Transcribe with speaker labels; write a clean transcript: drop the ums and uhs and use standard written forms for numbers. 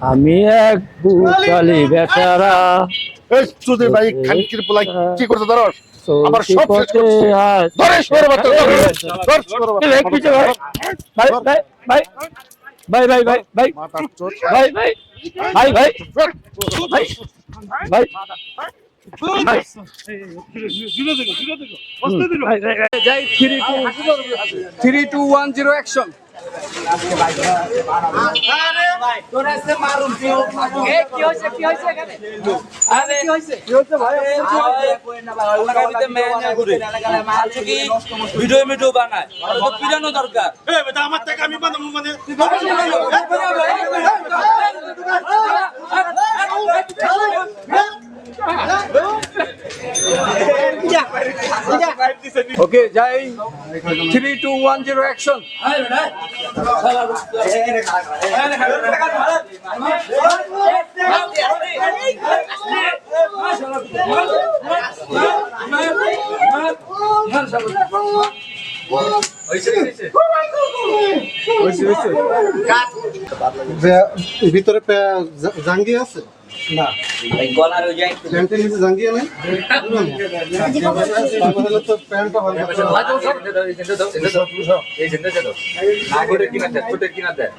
Speaker 1: আমি এক বুকালি বেচারা
Speaker 2: এই চুদির ভাই খানকির পোলা কি করতে ধরস আবার
Speaker 1: চলতি
Speaker 2: সব শেষ
Speaker 1: পথে
Speaker 2: করছিস
Speaker 1: আজ
Speaker 2: ধরে সর বাচ্চা ধর সর বাচ্চা
Speaker 1: ভাই ভাই ভাই ভাই ভাই ভাই ভাই
Speaker 2: মাথা চোদ
Speaker 1: ভাই ভাই ভাই ভাই ভাই ভাই
Speaker 3: যাই 3 2 1 0 অ্যাকশন।
Speaker 4: ভিডিও বানায় পিরানো দরকার
Speaker 2: আমার থেকে আমি বানাবো মানে
Speaker 3: ওকে যাই 3 2 1 0 অ্যাকশন।
Speaker 5: ভিতরে জাঙ্গি আছে না প্যান্টের নিচে জাঙ্গি নাই তাহলে তো প্যান্টটা ভালো
Speaker 4: কিনা দেয়